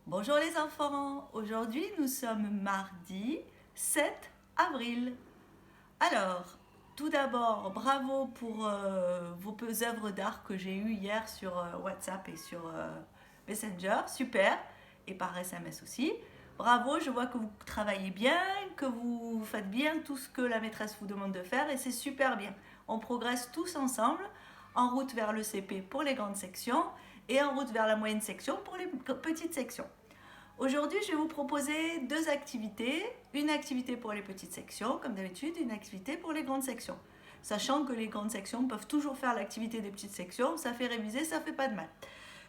Bonjour les enfants, aujourd'hui nous sommes mardi 7 avril. Alors, tout d'abord, bravo pour vos œuvres d'art que j'ai eues hier sur WhatsApp et sur Messenger, super, et par SMS aussi. Bravo, je vois que vous travaillez bien, que vous faites bien tout ce que la maîtresse vous demande de faire et c'est super bien. On progresse tous ensemble en route vers le CP pour les grandes sections et en route vers la moyenne section pour les petites sections. Aujourd'hui, je vais vous proposer deux activités. Une activité pour les petites sections, comme d'habitude, une activité pour les grandes sections. Sachant que les grandes sections peuvent toujours faire l'activité des petites sections, ça fait réviser, ça fait pas de mal.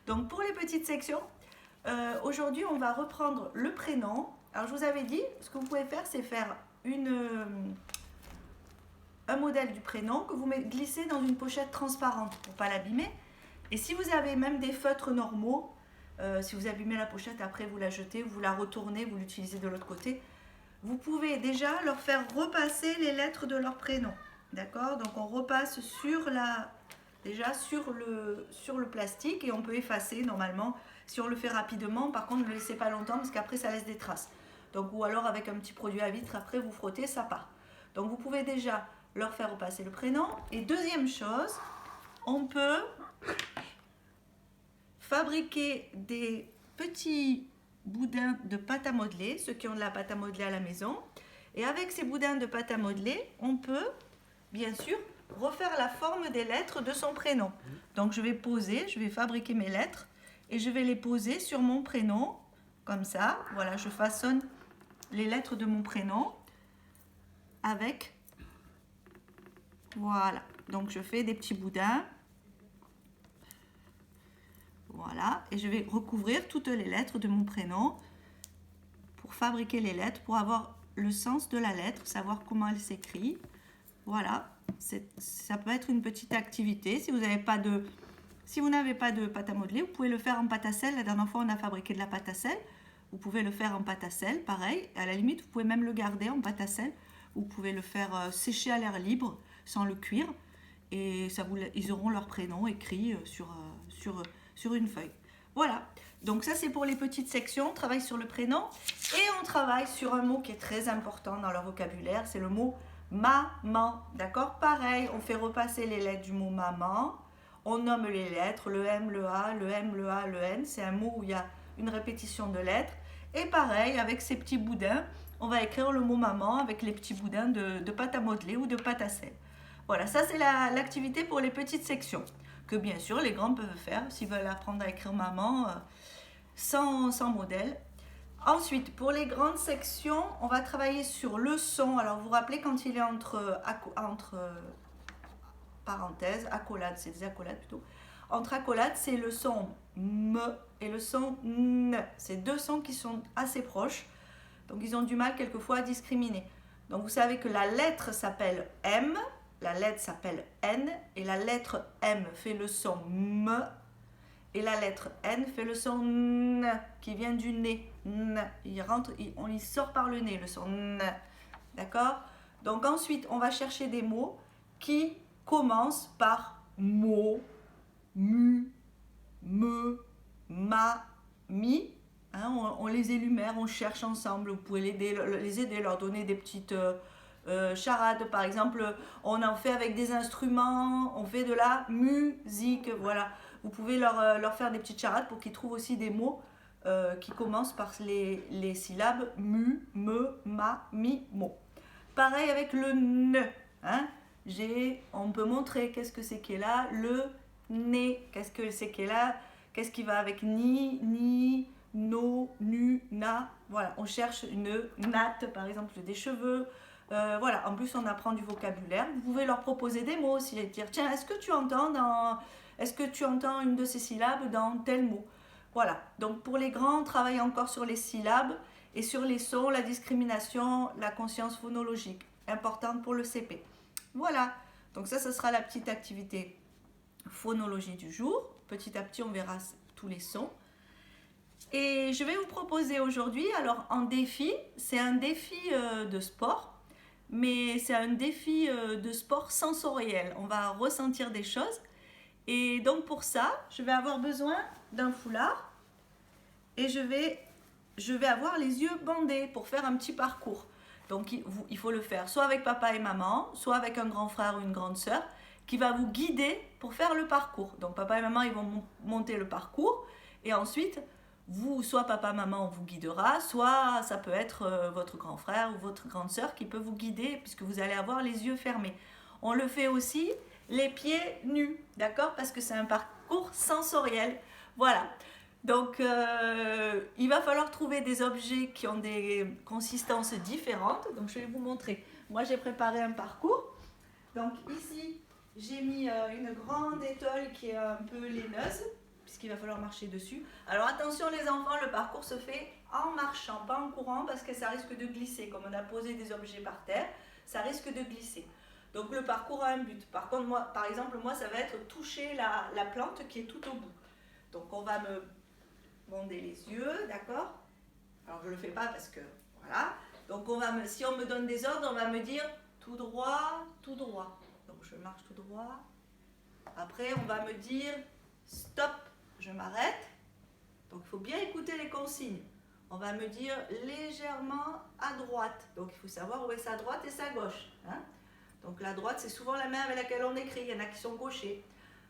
Donc pour les petites sections, aujourd'hui on va reprendre le prénom. Alors je vous avais dit, ce que vous pouvez faire, c'est faire un modèle du prénom que vous glissez dans une pochette transparente pour ne pas l'abîmer. Et si vous avez même des feutres normaux, si vous abîmez la pochette, après vous la jetez, vous la retournez, vous l'utilisez de l'autre côté. Vous pouvez déjà leur faire repasser les lettres de leur prénom. D'accord? Donc on repasse sur le plastique et on peut effacer normalement si on le fait rapidement. Par contre, ne le laissez pas longtemps parce qu'après ça laisse des traces. Donc, ou alors avec un petit produit à vitre, après vous frottez, ça part. Donc vous pouvez déjà leur faire repasser le prénom. Et deuxième chose, on peut fabriquer des petits boudins de pâte à modeler, ceux qui ont de la pâte à modeler à la maison. Et avec ces boudins de pâte à modeler, on peut, bien sûr, refaire la forme des lettres de son prénom. Donc je vais fabriquer mes lettres et je vais les poser sur mon prénom, comme ça. Voilà, je façonne les lettres de mon prénom avec, voilà. Donc je fais des petits boudins. Voilà, et je vais recouvrir toutes les lettres de mon prénom pour fabriquer les lettres, pour avoir le sens de la lettre, savoir comment elle s'écrit. Voilà, ça peut être une petite activité. Si vous n'avez pas de pâte à modeler, vous pouvez le faire en pâte à sel. La dernière fois, on a fabriqué de la pâte à sel. Vous pouvez le faire en pâte à sel, pareil. À la limite, vous pouvez même le garder en pâte à sel. Vous pouvez le faire sécher à l'air libre, sans le cuire. Et ils auront leur prénom écrit sur une feuille. Voilà, donc ça c'est pour les petites sections, on travaille sur le prénom et on travaille sur un mot qui est très important dans leur vocabulaire, c'est le mot maman, d'accord? Pareil, on fait repasser les lettres du mot maman, on nomme les lettres, le M, le A, le M, le A, le N, c'est un mot où il y a une répétition de lettres. Et pareil, avec ces petits boudins, on va écrire le mot maman avec les petits boudins de pâte à modeler ou de pâte à sel. Voilà, ça c'est l'activité pour les petites sections, que bien sûr les grands peuvent faire s'ils veulent apprendre à écrire maman sans modèle. Ensuite, pour les grandes sections, on va travailler sur le son. Alors vous vous rappelez quand il est entre parenthèses, accolades, c'est des accolades plutôt. Entre accolades, c'est le son M et le son N. C'est deux sons qui sont assez proches, donc ils ont du mal quelquefois à discriminer. Donc vous savez que la lettre s'appelle M, la lettre s'appelle N, et la lettre M fait le son M, et la lettre N fait le son N, qui vient du nez. N. On y sort par le nez, le son N. D'accord? Donc ensuite, on va chercher des mots qui commencent par mo, mu, me, ma, mi. Hein, on les énumère, on cherche ensemble. Vous pouvez les aider, leur donner des petites charades. Par exemple, on en fait avec des instruments, on fait de la musique. Voilà. Vous pouvez leur faire des petites charades pour qu'ils trouvent aussi des mots qui commencent par les syllabes mu, me, ma, mi, mo. Pareil avec le ne. Hein. On peut montrer qu'est-ce que c'est qui est là. Le nez, qu'est-ce que c'est qui est là. Qu'est-ce qui va avec ni, no, nu, na. Voilà, on cherche une natte, par exemple, des cheveux. Voilà, en plus on apprend du vocabulaire. Vous pouvez leur proposer des mots aussi et dire tiens, est-ce que tu entends une de ces syllabes dans tel mot? Voilà, donc pour les grands, on travaille encore sur les syllabes et sur les sons, la discrimination, la conscience phonologique, importante pour le CP. Voilà, donc ça, ce sera la petite activité phonologie du jour. Petit à petit, on verra tous les sons. Et je vais vous proposer aujourd'hui, alors en défi, c'est un défi de sport, mais c'est un défi de sport sensoriel. On va ressentir des choses. Et donc pour ça, je vais avoir besoin d'un foulard et je vais avoir les yeux bandés pour faire un petit parcours. Donc il faut le faire soit avec papa et maman, soit avec un grand frère ou une grande sœur qui va vous guider pour faire le parcours. Donc papa et maman, ils vont monter le parcours et ensuite, vous, soit papa, maman vous guidera, soit ça peut être votre grand frère ou votre grande sœur qui peut vous guider puisque vous allez avoir les yeux fermés. On le fait aussi les pieds nus, d'accord? Parce que c'est un parcours sensoriel. Voilà. Donc, il va falloir trouver des objets qui ont des consistances différentes. Donc, je vais vous montrer. Moi, j'ai préparé un parcours. Donc, ici, j'ai mis une grande étole qui est un peu laineuse, puisqu'il va falloir marcher dessus. Alors, attention les enfants, le parcours se fait en marchant, pas en courant, parce que ça risque de glisser. Comme on a posé des objets par terre, ça risque de glisser. Donc, le parcours a un but. Par contre, moi, par exemple, ça va être toucher la plante qui est tout au bout. Donc, on va me bander les yeux, d'accord? Alors je le fais pas parce que voilà. Donc si on me donne des ordres, on va me dire tout droit, tout droit. Donc je marche tout droit. Après on va me dire stop, je m'arrête. Donc il faut bien écouter les consignes. On va me dire légèrement à droite. Donc il faut savoir où est sa droite et sa gauche. Hein? Donc la droite c'est souvent la main avec laquelle on écrit. Il y en a qui sont gauchers.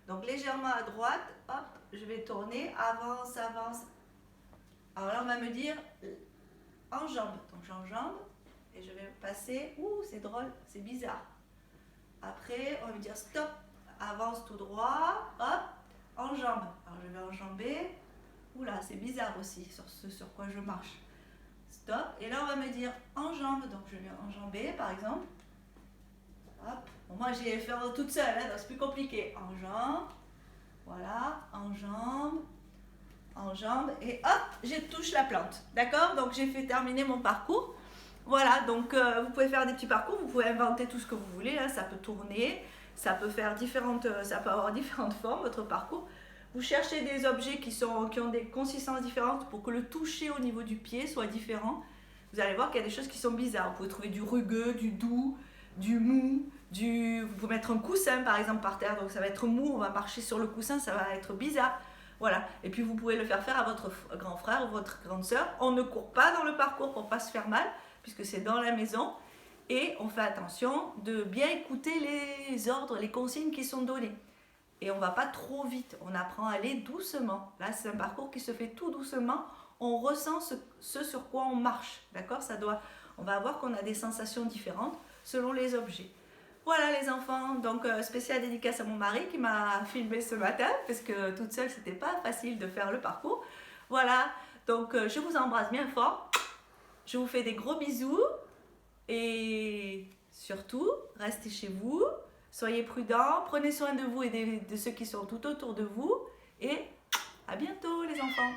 Donc légèrement à droite, hop, je vais tourner, avance, avance. Alors là, on va me dire enjambe. Donc j'enjambe et je vais passer. Ouh, c'est drôle, c'est bizarre. Après, on va me dire stop, avance tout droit, hop, enjambe. Alors je vais enjamber. Oula, c'est bizarre aussi sur ce sur quoi je marche. Stop. Et là, on va me dire enjambe. Donc je vais enjamber, par exemple. Hop. Bon, moi, j'ai fait toute seule, hein, donc c'est plus compliqué. Enjambe. Voilà, enjambe. Enjambe et hop, je touche la plante. D'accord? Donc j'ai fait terminer mon parcours. Voilà, donc vous pouvez faire des petits parcours, vous pouvez inventer tout ce que vous voulez. Hein, ça peut tourner, ça peut avoir différentes formes, votre parcours. Vous cherchez des objets qui ont des consistances différentes pour que le toucher au niveau du pied soit différent. Vous allez voir qu'il y a des choses qui sont bizarres. Vous pouvez trouver du rugueux, du doux, du mou, vous pouvez mettre un coussin par exemple par terre, donc ça va être mou, on va marcher sur le coussin, ça va être bizarre. Voilà, et puis vous pouvez le faire à votre grand frère ou votre grande sœur. On ne court pas dans le parcours pour ne pas se faire mal, puisque c'est dans la maison. Et on fait attention de bien écouter les ordres, les consignes qui sont données. Et on ne va pas trop vite, on apprend à aller doucement. Là, c'est un parcours qui se fait tout doucement. On ressent ce sur quoi on marche, d'accord? On va voir qu'on a des sensations différentes selon les objets. Voilà les enfants, donc spéciale dédicace à mon mari qui m'a filmé ce matin parce que toute seule c'était pas facile de faire le parcours. Voilà, donc je vous embrasse bien fort, je vous fais des gros bisous et surtout restez chez vous, soyez prudents, prenez soin de vous et de ceux qui sont tout autour de vous et à bientôt les enfants.